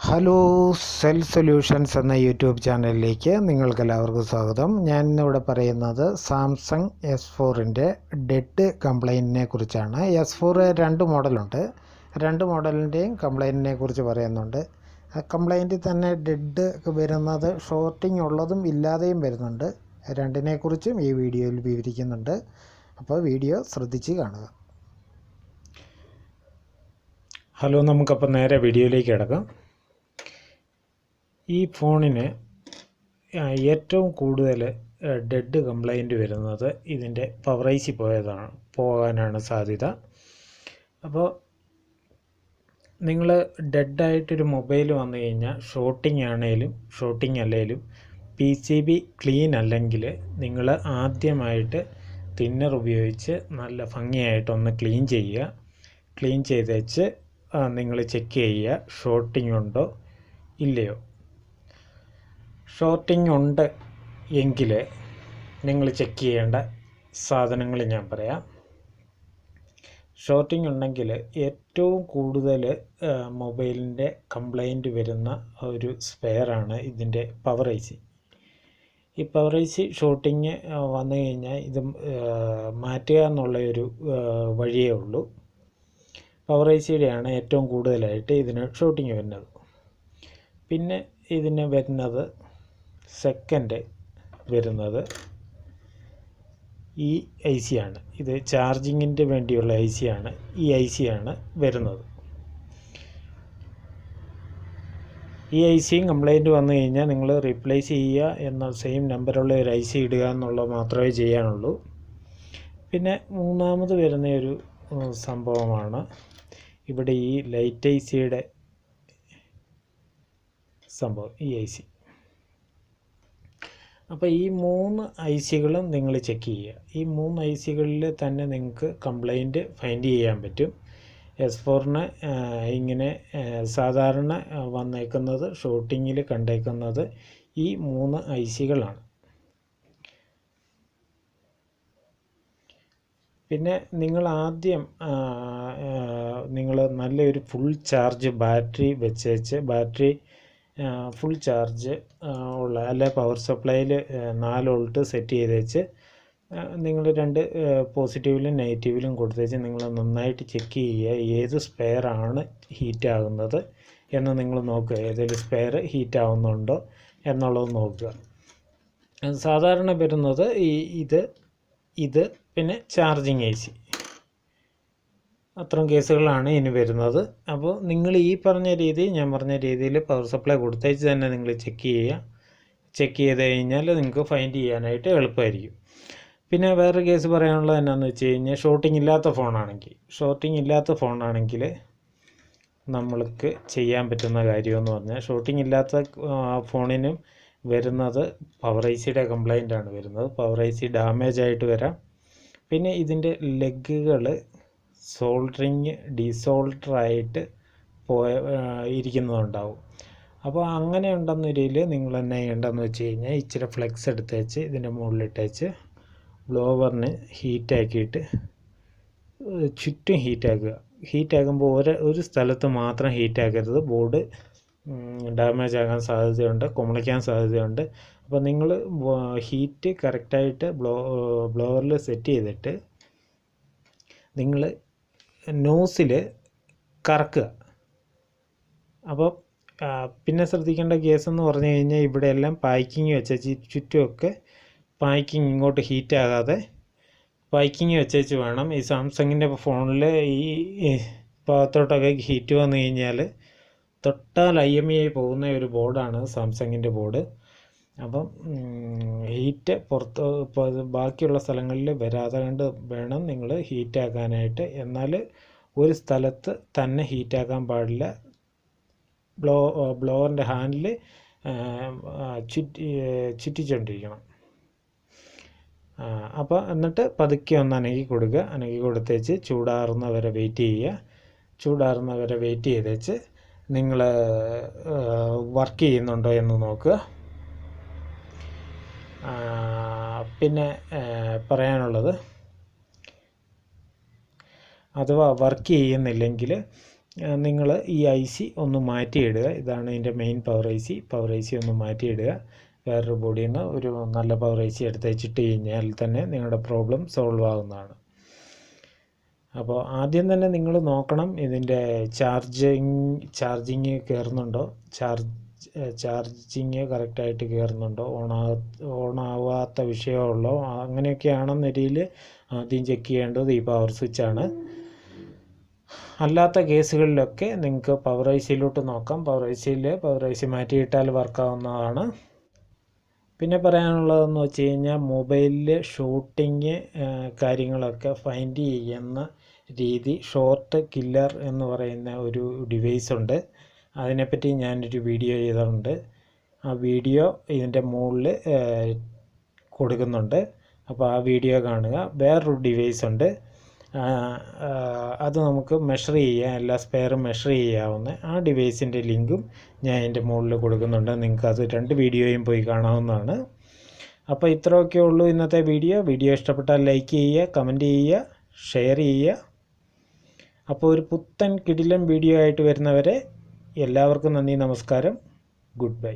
Hello cell solutions എന്ന YouTube ചാനലിലേക്ക് നിങ്ങൾക്കെല്ലാവർക്കും സ്വാഗതം. ഞാൻ ഇന്നിവിടെ പറയുന്നത് സാംസങ് S4ൻ്റെ ഡെഡ് കംപ്ലൈൻറ്റിനെ കുറിച്ചാണ്. S4 രണ്ട് മോഡലുണ്ട്. രണ്ട് മോഡലിൻ്റെയും കംപ്ലൈൻറ്റിനെ കുറിച്ച് പറയുന്നുണ്ട്. ആ കംപ്ലൈൻറ്റിൽ തന്നെ ഡെഡ് വരുന്നത് ഷോർട്ടിങ് ഉള്ളതും ഇല്ലാതെയും വരുന്നുണ്ട്. രണ്ടിനെക്കുറിച്ചും ഈ വീഡിയോയിൽ വിവരിക്കുന്നുണ്ട്. അപ്പോൾ വീഡിയോ ശ്രദ്ധിച്ച് കാണുക. ഹലോ, നമുക്കപ്പോൾ നേരെ വീഡിയോയിലേക്ക് കിടക്കാം. ഈ ഫോണിന് ഏറ്റവും കൂടുതൽ ഡെഡ് കംപ്ലൈൻറ്റ് വരുന്നത് ഇതിൻ്റെ പവർ ഐ സി പോകാനാണ് സാധ്യത. അപ്പോൾ നിങ്ങൾ ഡെഡായിട്ടൊരു മൊബൈൽ വന്നു കഴിഞ്ഞാൽ ഷോർട്ടിങ് അല്ലെങ്കിലും PCB ക്ലീൻ അല്ലെങ്കിൽ നിങ്ങൾ ആദ്യമായിട്ട് തിന്നർ ഉപയോഗിച്ച് നല്ല ഭംഗിയായിട്ടൊന്ന് ക്ലീൻ ചെയ്യുക. ക്ലീൻ ചെയ്തേച്ച് നിങ്ങൾ ചെക്ക് ചെയ്യുക ഷോർട്ടിങ് ഉണ്ടോ ഇല്ലയോ. ഷോർട്ടിങ് ഉണ്ട് എങ്കിൽ നിങ്ങൾ ചെക്ക് ചെയ്യേണ്ട സാധനങ്ങൾ ഞാൻ പറയാം. ഷോർട്ടിങ് ഉണ്ടെങ്കിൽ ഏറ്റവും കൂടുതൽ മൊബൈലിൻ്റെ കംപ്ലൈൻറ്റ് വരുന്ന ഒരു സ്പെയറാണ് ഇതിൻ്റെ പവർ ഐ സി. ഈ പവർ ഐ സി ഷോർട്ടിങ് വന്നു കഴിഞ്ഞാൽ ഇത് മാറ്റുക എന്നുള്ളൊരു വഴിയേ ഉള്ളൂ. പവർ ഐ സിയുടെയാണ് ഏറ്റവും കൂടുതലായിട്ട് ഇതിന് ഷോർട്ടിങ് വരുന്നത്. പിന്നെ ഇതിന് വരുന്നത് സെക്കൻഡ് വരുന്നത് ഈ ഐ സി ആണ്. ഇത് ചാർജിങ്ങിൻ്റെ വേണ്ടിയുള്ള ഐ സി ആണ്. ഈ ഐ സി ആണ് വരുന്നത്. ഈ ഐ സിയും കംപ്ലൈൻറ്റ് വന്നു കഴിഞ്ഞാൽ നിങ്ങൾ റീപ്ലേസ് ചെയ്യുക എന്ന സെയിം നമ്പറുള്ള ഒരു ഐ സി ഇടുക എന്നുള്ളത് മാത്രമേ ചെയ്യാനുള്ളൂ. പിന്നെ മൂന്നാമത് വരുന്ന ഒരു സംഭവമാണ് ഇവിടെ ഈ ലൈറ്റ് ഐ സിയുടെ സംഭവം, ഈ ഐ സി. അപ്പോൾ ഈ മൂന്ന് ഐ സികളും നിങ്ങൾ ചെക്ക് ചെയ്യുക. ഈ മൂന്ന് ഐ സികളിൽ തന്നെ നിങ്ങൾക്ക് കംപ്ലൈൻറ്റ് ഫൈൻഡ് ചെയ്യാൻ പറ്റും. S4ന് ഇങ്ങനെ സാധാരണ വന്നേക്കുന്നത് ഷോർട്ടിങ്ങിൽ കണ്ടേക്കുന്നത് ഈ മൂന്ന് ഐ സികളാണ്. പിന്നെ നിങ്ങൾ ആദ്യം നിങ്ങൾ നല്ലൊരു ഫുൾ ചാർജ് ബാറ്ററി വെച്ചേച്ച് ഫുൾ ചാർജ് ഉള്ള അല്ലെ പവർ സപ്ലൈയിൽ 4 വോൾട്ട് സെറ്റ് ചെയ്തേച്ച് നിങ്ങൾ രണ്ട് പോസിറ്റീവിലും നെഗറ്റീവിലും കൊടുത്തേച്ച് നിങ്ങൾ നന്നായിട്ട് ചെക്ക് ചെയ്യുക ഏത് സ്പെയറാണ് ഹീറ്റ് ആകുന്നത് എന്ന് നിങ്ങൾ നോക്കുക. ഏതെങ്കിലും സ്പെയർ ഹീറ്റ് ആവുന്നുണ്ടോ എന്നുള്ളത് നോക്കുക. സാധാരണ വരുന്നത് ഇത് പിന്നെ ചാർജിങ് ഐ സി, അത്തരം കേസുകളാണ് ഇനി വരുന്നത്. അപ്പോൾ നിങ്ങൾ ഈ ഞാൻ പറഞ്ഞ രീതിയിൽ പവർ സപ്ലൈ കൊടുത്തേച്ച് തന്നെ നിങ്ങൾ ചെക്ക് ചെയ്യുക. ചെക്ക് ചെയ്ത് കഴിഞ്ഞാൽ നിങ്ങൾക്ക് ഫൈൻഡ് ചെയ്യാനായിട്ട് എളുപ്പമായിരിക്കും. പിന്നെ വേറൊരു കേസ് പറയാനുള്ളത് എന്നാന്ന് വെച്ച് കഴിഞ്ഞാൽ ഷോർട്ടിങ് ഇല്ലാത്ത ഫോണാണെങ്കിൽ നമ്മൾക്ക് ചെയ്യാൻ പറ്റുന്ന കാര്യമെന്ന് പറഞ്ഞാൽ ഷോർട്ടിങ് ഇല്ലാത്ത ഫോണിനും വരുന്നത് പവർ ഐ സിയുടെ കംപ്ലൈൻ്റാണ് വരുന്നത്. പവർ ഐ സി ഡാമേജ് ആയിട്ട് വരാം. പിന്നെ ഇതിൻ്റെ ലെഗുകൾ ഡീസോൾഡറായിട്ട് ഇരിക്കുന്നതുണ്ടാവും. അപ്പോൾ അങ്ങനെ ഉണ്ടെന്നൊരിൽ നിങ്ങൾ എന്നാ ചെയ്യേണ്ടതെന്ന് വെച്ച് കഴിഞ്ഞാൽ ഇച്ചിരി ഫ്ലെക്സ് എടുത്തേച്ച് ഇതിൻ്റെ മുകളിലിട്ടേച്ച് ബ്ലോവറിന് ഹീറ്റാക്കിയിട്ട് ചുറ്റും ഹീറ്റാക്കുമ്പോൾ ഒരു സ്ഥലത്ത് മാത്രം ഹീറ്റാക്കരുത്. ബോർഡ് ഡാമേജ് ആകാൻ സാധ്യതയുണ്ട്, കുമളിക്കാൻ സാധ്യതയുണ്ട്. അപ്പോൾ നിങ്ങൾ ഹീറ്റ് കറക്റ്റായിട്ട് ബ്ലോവറിൽ സെറ്റ് ചെയ്തിട്ട് നിങ്ങൾ നോസിൽ കറക്കുക. അപ്പോൾ പിന്നെ ശ്രദ്ധിക്കേണ്ട കേസെന്ന് പറഞ്ഞു കഴിഞ്ഞാൽ ഇവിടെ എല്ലാം പാക്കിങ് വെച്ചേച്ച് ചുറ്റുമൊക്കെ പാക്കിങ് ഇങ്ങോട്ട് ഹീറ്റാകാതെ പാക്കിങ് വെച്ചേച്ച് വേണം. ഈ സാംസങ്ങിൻ്റെ ഫോണിൽ ഈ ഭാഗത്തോട്ടൊക്കെ ഹീറ്റ് വന്നു കഴിഞ്ഞാൽ തൊട്ടാൽ IMEI പോകുന്ന ഒരു ബോർഡാണ് സാംസങ്ങിൻ്റെ ബോർഡ്. അപ്പം ഹീറ്റ് ബാക്കിയുള്ള സ്ഥലങ്ങളിൽ വരാതെ കണ്ട് വേണം നിങ്ങൾ ഹീറ്റാക്കാനായിട്ട്. എന്നാൽ ഒരു സ്ഥലത്ത് തന്നെ ഹീറ്റാക്കാൻ പാടില്ല. ബ്ലോവറിൻ്റെ ഹാൻഡിൽ ചുറ്റിച്ചുകൊണ്ടിരിക്കണം. അപ്പോൾ എന്നിട്ട് പതുക്കെ ഒന്ന് അനക്കി കൊടുത്തേച്ച് ചൂടാറുന്ന വരെ വെയിറ്റ് ചെയ്തേച്ച് നിങ്ങൾ വർക്ക് ചെയ്യുന്നുണ്ടോ എന്ന് നോക്കുക. പിന്നെ പറയാനുള്ളത്, അഥവാ വർക്ക് ചെയ്യുന്നില്ലെങ്കിൽ നിങ്ങൾ ഈ IC ഒന്ന് മാറ്റിയിടുക. ഇതാണ് ഇതിൻ്റെ മെയിൻ പവർ IC ഒന്ന് മാറ്റിയിടുക. വേറൊരു ബോഡിയിൽ നിന്ന് ഒരു നല്ല പവർ IC എടുത്ത് വെച്ചിട്ട് കഴിഞ്ഞാൽ തന്നെ നിങ്ങളുടെ പ്രോബ്ലം സോൾവ് ആകുന്നതാണ്. അപ്പോൾ ആദ്യം തന്നെ നിങ്ങൾ നോക്കണം ഇതിൻ്റെ ചാർജിങ് കയറുന്നുണ്ടോ, ചാർജിങ് കറക്റ്റായിട്ട് കയറുന്നുണ്ടോ, ഓണാവാത്ത വിഷയമുള്ളോ, അങ്ങനെയൊക്കെയാണെന്ന രീതിയിൽ ആദ്യം ചെക്ക് ചെയ്യേണ്ടത് ഈ പവർ സ്വിച്ചാണ്. അല്ലാത്ത കേസുകളിലൊക്കെ നിങ്ങൾക്ക് പവർ ICയിലോട്ട് നോക്കാം. Power IC മാറ്റിയിട്ടാൽ വർക്കാവുന്നതാണ്. പിന്നെ പറയാനുള്ളതെന്ന് വെച്ച് കഴിഞ്ഞാൽ മൊബൈലിൽ ഷൂട്ടിങ് കാര്യങ്ങളൊക്കെ ഫൈൻഡ് ചെയ്യുന്ന രീതി ഷോർട്ട് കില്ലർ എന്ന് പറയുന്ന ഒരു ഡിവൈസ് ഉണ്ട്. അതിനെപ്പറ്റി ഞാനൊരു വീഡിയോ ചെയ്തിട്ടുണ്ട്. ആ വീഡിയോ ഇതിൻ്റെ മുകളിൽ കൊടുക്കുന്നുണ്ട്. അപ്പോൾ ആ വീഡിയോ കാണുക. വേറൊരു ഡിവൈസ് ഉണ്ട്, അത് നമുക്ക് മെഷർ ചെയ്യാം, എല്ലാ സ്പെയറും മെഷർ ചെയ്യാവുന്ന ആ ഡിവൈസിൻ്റെ ലിങ്കും ഞാൻ എൻ്റെ മുകളിൽ കൊടുക്കുന്നുണ്ട്. നിങ്ങൾക്ക് അത് 2 വീഡിയോയും പോയി കാണാവുന്നതാണ്. അപ്പോൾ ഇത്രയൊക്കെ ഉള്ളൂ ഇന്നത്തെ വീഡിയോ ഇഷ്ടപ്പെട്ടാൽ ലൈക്ക് ചെയ്യുക, കമൻറ്റ് ചെയ്യുക, ഷെയർ ചെയ്യുക. അപ്പോൾ ഒരു പുത്തൻ കിടിലൻ വീഡിയോ ആയിട്ട് വരുന്നവരെ എല്ലാവർക്കും നന്ദി, നമസ്കാരം, ഗുഡ് ബൈ.